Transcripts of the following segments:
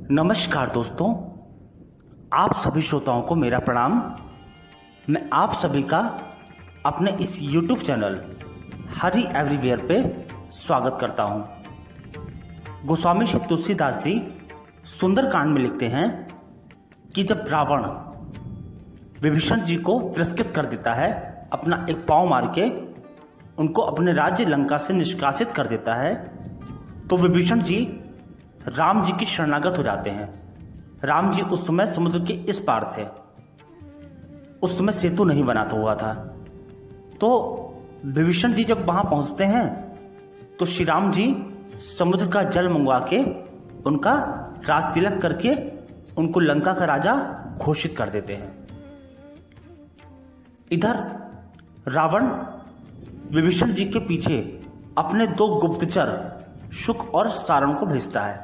नमस्कार दोस्तों, आप सभी श्रोताओं को मेरा प्रणाम। मैं आप सभी का अपने इस YouTube चैनल हरि एवरीवेयर पे स्वागत करता हूं। गोस्वामी श्री तुलसीदास जी सुंदरकांड में लिखते हैं कि जब रावण विभीषण जी को तिरस्कृत कर देता है, अपना एक पांव मार के उनको अपने राज्य लंका से निष्कासित कर देता है, तो विभीषण जी राम जी की शरणागत हो जाते हैं। राम जी उस समय समुद्र के इस पार थे, उस समय सेतु नहीं बना हुआ था। तो विभीषण जी जब वहां पहुंचते हैं तो श्री राम जी समुद्र का जल मंगवा के उनका राज तिलक करके उनको लंका का राजा घोषित कर देते हैं। इधर रावण विभीषण जी के पीछे अपने दो गुप्तचर शुक और सारण को भेजता है।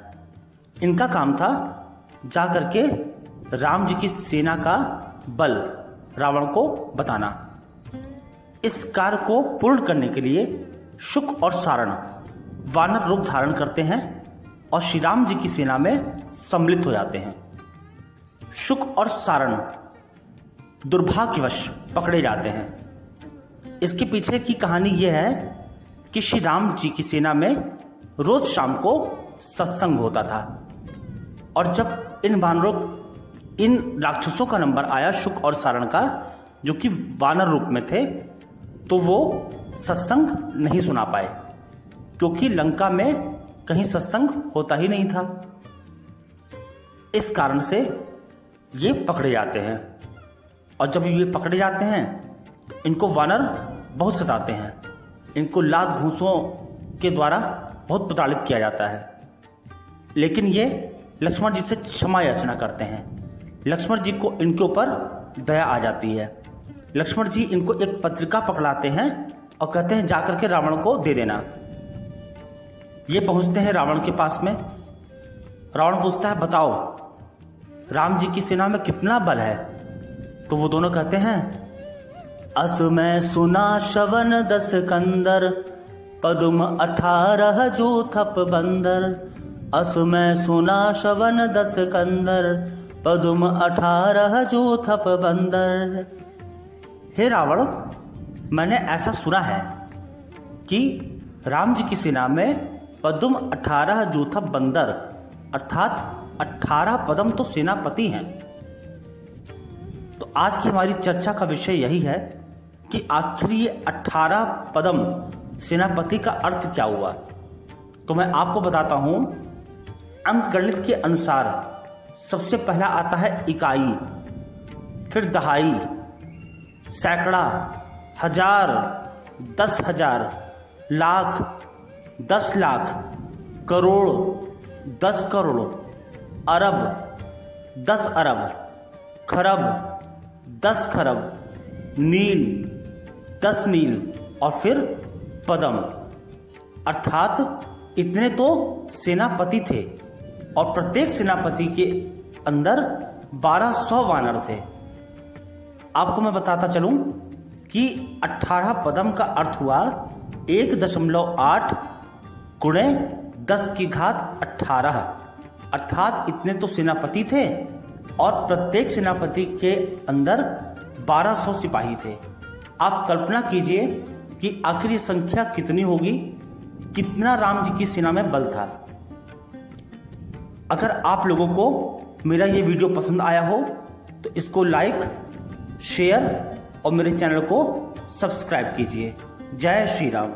इनका काम था जाकर के राम जी की सेना का बल रावण को बताना। इस कार्य को पूर्ण करने के लिए शुक और सारण वानर रूप धारण करते हैं और श्री राम जी की सेना में सम्मिलित हो जाते हैं। शुक और सारण दुर्भाग्यवश पकड़े जाते हैं। इसके पीछे की कहानी यह है कि श्री राम जी की सेना में रोज शाम को सत्संग होता था, और जब इन राक्षसों का नंबर आया शुक और सारण का, जो कि वानर रूप में थे, तो वो सत्संग नहीं सुना पाए, क्योंकि लंका में कहीं सत्संग होता ही नहीं था। इस कारण से ये पकड़े जाते हैं, और जब ये पकड़े जाते हैं तो इनको वानर बहुत सताते हैं। इनको लात घूंसों के द्वारा बहुत प्रताड़ित किया जाता है, लेकिन ये लक्ष्मण जी से क्षमा याचना करते हैं। लक्ष्मण जी को इनके ऊपर दया आ जाती है। लक्ष्मण जी इनको एक पत्रिका पकड़ाते हैं और कहते हैं जाकर के रावण को दे देना। ये पहुंचते हैं रावण के पास में। रावण पूछता है, बताओ राम जी की सेना में कितना बल है? तो वो दोनों कहते हैं, अस मैं सुना श्रवण 10 कंदर, पदुम 18 जो थप बंदर। अस मैं सुना श्रवण 10 कंदर, पदुम 18 जो थप बंदर। हे रावण, मैंने ऐसा सुना है कि राम जी की सेना में पदुम 18 जो थप बंदर, अर्थात 18 पदम तो सेनापति हैं। तो आज की हमारी चर्चा का विषय यही है कि आखिर ये 18 पदम सेनापति का अर्थ क्या हुआ। तो मैं आपको बताता हूं। अंक गणित के अनुसार सबसे पहला आता है इकाई, फिर दहाई, सैकड़ा, हजार, 10,000, लाख, 10 लाख, करोड़, 10 करोड़, अरब, 10 अरब, खरब, 10 खरब, मील, 10 मील, और फिर पदम। अर्थात इतने तो सेनापति थे, और प्रत्येक सेनापति के अंदर 1200 वानर थे। आपको मैं बताता चलूं कि 18 पदम का अर्थ हुआ 1.8 गुणे 10 की घात 18। अर्थात इतने तो सेनापति थे, और प्रत्येक सेनापति के अंदर 1200 सिपाही थे। आप कल्पना कीजिए कि आखिर ये संख्या कितनी होगी, कितना राम जी की सेना में बल था। अगर आप लोगों को मेरा ये वीडियो पसंद आया हो तो इसको लाइक, शेयर और मेरे चैनल को सब्सक्राइब कीजिए। जय श्री राम।